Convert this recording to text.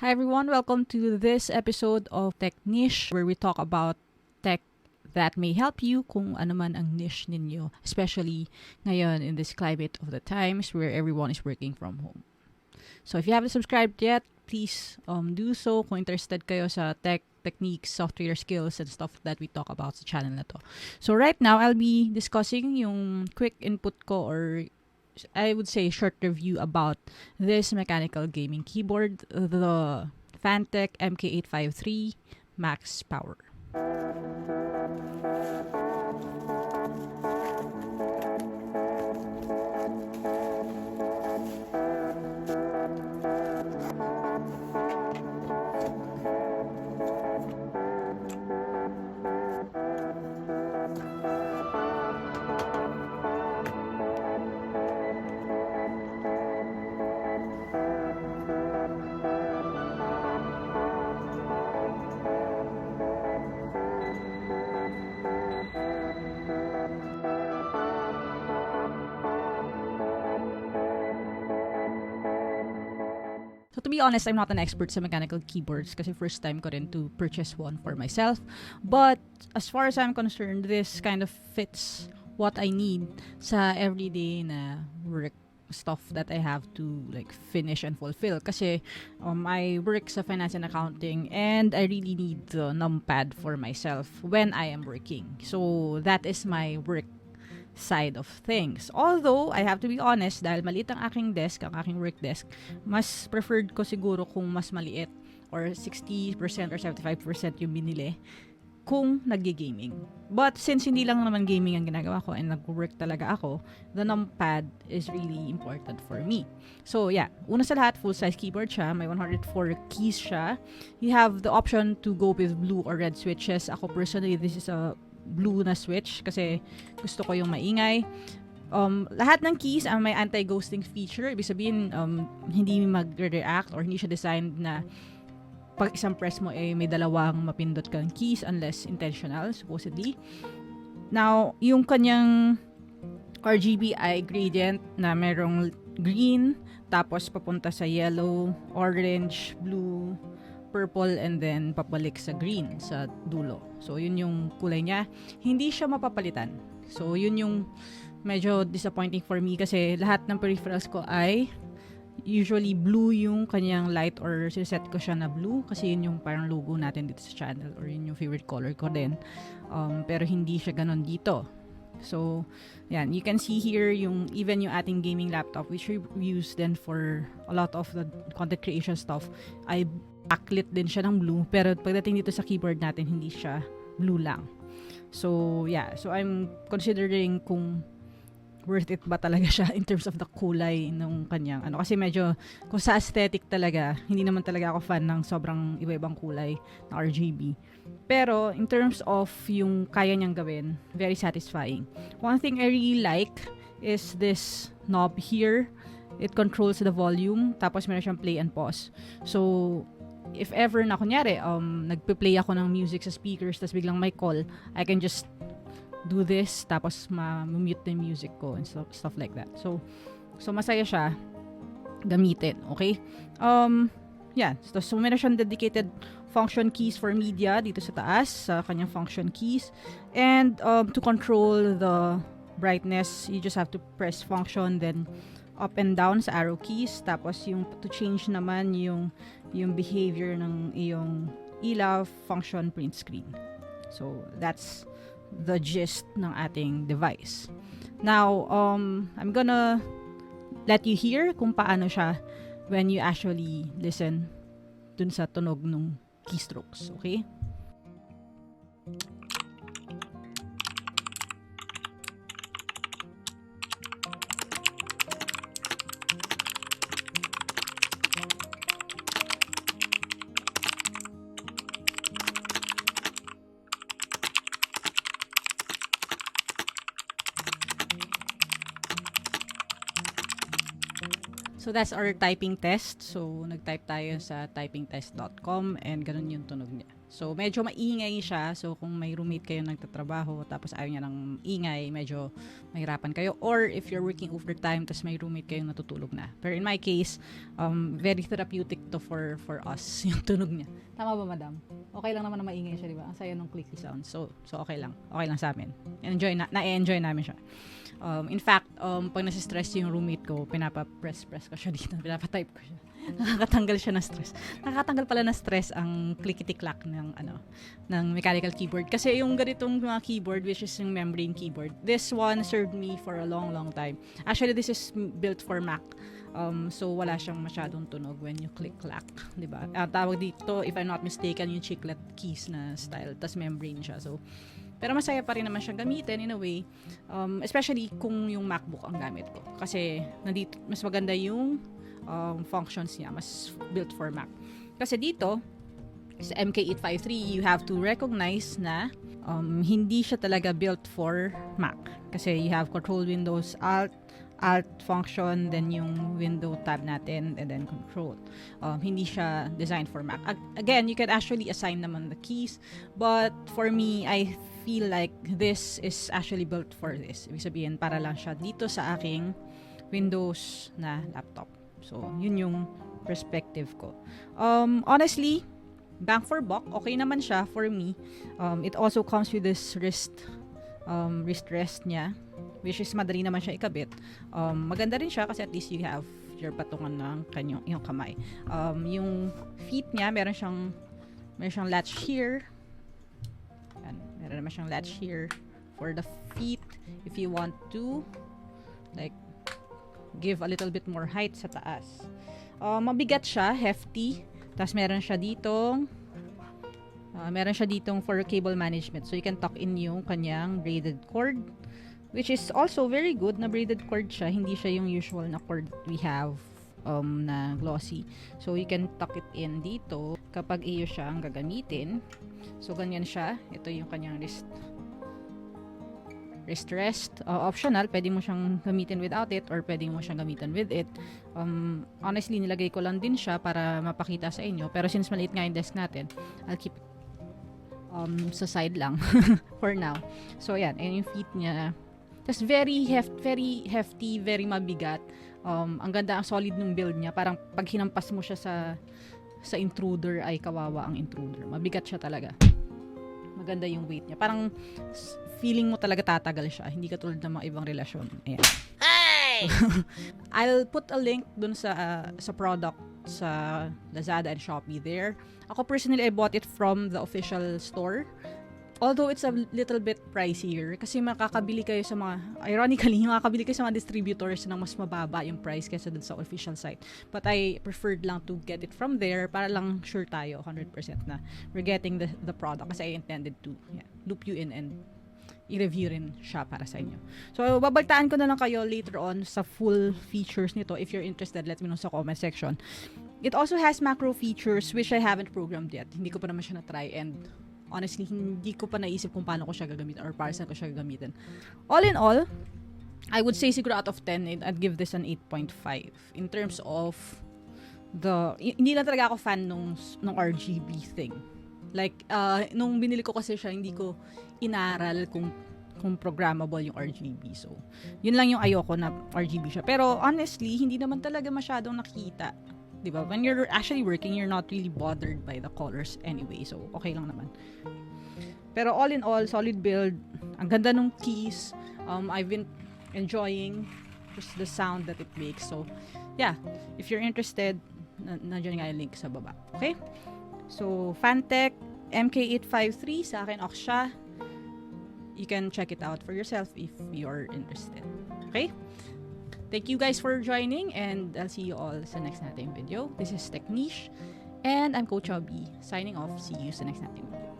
Hi everyone, welcome to this episode of Tech Niche where we talk about tech that may help you kung ano man ang niche ninyo, especially ngayon in this climate of the times where everyone is working from home. So if you haven't subscribed yet, please do so kung interested kayo sa tech, techniques, software skills, and stuff that we talk about sa channel na to. So right now, I'll be discussing yung quick input ko or I would say short review about this mechanical gaming keyboard, the Fantech MK853 Maxpower. So to be honest, I'm not an expert sa mechanical keyboards kasi first time ko rin to purchase one for myself. But as far as I'm concerned, this kind of fits what I need sa everyday na work stuff that I have to like finish and fulfill kasi I work sa finance and accounting and I really need the numpad for myself when I am working. So that is my work side of things. Although, I have to be honest, dahil maliit ang aking desk, ang aking work desk, mas preferred ko siguro kung mas maliit or 60% or 75% yung binili kung nag-gaming. But since hindi lang naman gaming ang ginagawa ko and nag-work talaga ako, the numpad is really important for me. So yeah, una sa lahat, full-size keyboard siya. May 104 keys siya. You have the option to go with blue or red switches. Ako personally, this is a blue na switch kasi gusto ko yung maingay. Lahat ng keys may anti-ghosting feature. Ibig sabihin, hindi mag-react or hindi siya designed na pag isang press mo may dalawang mapindot kang keys unless intentional, supposedly. Now, yung kanyang RGB ay gradient na merong green, tapos papunta sa yellow, orange, blue, purple, and then papalik sa green sa dulo. So, yun yung kulay niya. Hindi siya mapapalitan. So, yun yung medyo disappointing for me kasi lahat ng peripherals ko ay usually blue yung kanyang light or siset ko siya na blue kasi yun yung parang logo natin dito sa channel or yun yung favorite color ko din. Pero hindi siya ganon dito. So, yan. You can see here even yung ating gaming laptop which we use then for a lot of the content creation stuff ay backlit din siya ng blue pero pagdating dito sa keyboard natin hindi siya blue lang. So, yeah. So, I'm considering kung worth it ba talaga siya in terms of the kulay ng kanyang kasi medyo kung sa aesthetic talaga hindi naman talaga ako fan ng sobrang iba-ibang kulay na RGB pero in terms of yung kaya niyang gawin, very satisfying. One thing I really like is this knob here. It controls the volume tapos meron siyang play and pause. So if ever na kunyari nagpe-play ako ng music sa speakers tapos biglang may call, I can just do this tapos ma-mute na yung music ko and stuff like that. So masaya siya gamitin, okay? Yeah, so meron siyang dedicated function keys for media dito sa taas sa kanyang function keys. And to control the brightness, you just have to press function then up and down sa arrow keys. Tapos yung to change naman yung behavior ng iyong ilaw, function, print screen. So that's the gist ng ating device. Now, I'm gonna let you hear kung paano siya when you actually listen dun sa tunog ng keystrokes, okay? So that's our typing test. So nag-type tayo sa typingtest.com and ganun yung tunog niya. So medyo maingay siya. So kung may roommate kayo nagtatrabaho tapos ayaw niya ng ingay, medyo mahirapan kayo. Or if you're working overtime tapos may roommate kayong natutulog na. Pero in my case, very therapeutic to for us yung tunog niya. Tama ba, madam? Okay lang naman na maingay siya, di ba? Ang saya ng clicky sound. So okay lang. Okay lang sa amin. Na-enjoy namin siya. In fact, pag nasi-stress yung roommate ko, pinapa-press ko siya dito. Pinapa-type ko siya. Nakakatanggal siya ng stress. Nakakatanggal pala ng stress ang clickety-clack ng mechanical keyboard. Kasi yung ganitong mga keyboard, which is yung membrane keyboard, this one served me for a long time. Actually, this is built for Mac. So wala siyang masyadong tunog when you click-clack, di ba? Tawag dito, if I'm not mistaken, yung chiclet keys na style, tas membrane siya. So, pero masaya pa rin naman siyang gamitin in a way, especially kung yung MacBook ang gamit ko. Kasi nandito, mas maganda yung functions niya, mas built for Mac. Kasi dito, sa MK853, you have to recognize na hindi siya talaga built for Mac. Kasi you have control Windows, Alt function, then yung window tab natin, and then control. Hindi siya designed for Mac. Again, you can actually assign naman the keys, but for me, I feel like this is actually built for this. Ibig sabihin, para lang siya dito sa aking Windows na laptop. So, yun yung perspective ko. Honestly, bang for buck, okay naman siya for me. It also comes with this wrist rest niya, which is madali naman siya ikabit. Maganda rin siya kasi at least you have your patungan ng yung kamay. Yung feet niya, meron siyang latch here. Yan, meron naman siyang latch here for the feet if you want to like give a little bit more height sa taas. Mabigat siya, hefty. Tapos meron siya ditong for cable management. So you can tuck in yung kanyang braided cord, which is also very good na braided cord siya. Hindi siya yung usual na cord we have na glossy. So you can tuck it in dito kapag iyo siya ang gagamitin. So ganyan siya. Ito yung kanyang wrist rest. Optional, pwede mo siyang gamitin without it or pwede mo siyang gamitin with it. Honestly, nilagay ko lang din siya para mapakita sa inyo. Pero since maliit nga yung desk natin, I'll keep it sa side lang for now. So, yan. Ayan yung feet niya. Tapos, very hefty, very mabigat. Ang ganda, ang solid nung build niya. Parang pag hinampas mo siya sa intruder, ay kawawa ang intruder. Mabigat siya talaga. Maganda yung weight niya. Parang feeling mo talaga tatagal siya. Hindi katulad ng mga ibang relasyon. Ayan. Hey! I'll put a link dun sa product sa Lazada and Shopee there. Ako personally, I bought it from the official store. Although it's a little bit pricier kasi makakabili kayo sa mga, ironically, makakabili kayo sa mga distributors na mas mababa yung price kaysa dun sa official site. But I preferred lang to get it from there para lang sure tayo 100% na we're getting the product kasi I intended to loop you in and i-review rin siya para sa inyo. So, babaltaan ko na lang kayo later on sa full features nito. If you're interested, let me know sa comment section. It also has macro features which I haven't programmed yet. Hindi ko pa naman siya na-try and honestly, hindi ko pa naisip kung paano ko siya gagamitin or para saan ko siya gagamitin. All in all, I would say siguro out of 10, I'd give this an 8.5. In terms of hindi lang talaga ako fan nung RGB thing. Like, nung binili ko kasi siya, hindi ko inaral kung programmable yung RGB. So, yun lang yung ayoko na RGB siya. Pero honestly, hindi naman talaga masyadong nakita. Diba? When you're actually working, you're not really bothered by the colors anyway. So, okay lang naman. Pero all in all, solid build. Ang ganda nung keys. I've been enjoying just the sound that it makes. So, yeah. If you're interested, nandiyan nga yung link sa baba. Okay? So, Fantech MK853, sa akin ako siya. You can check it out for yourself if you're interested. Okay? Thank you guys for joining and I'll see you all sa next nating video. This is Techniche and I'm Coach Chubby signing off. See you sa next nating video.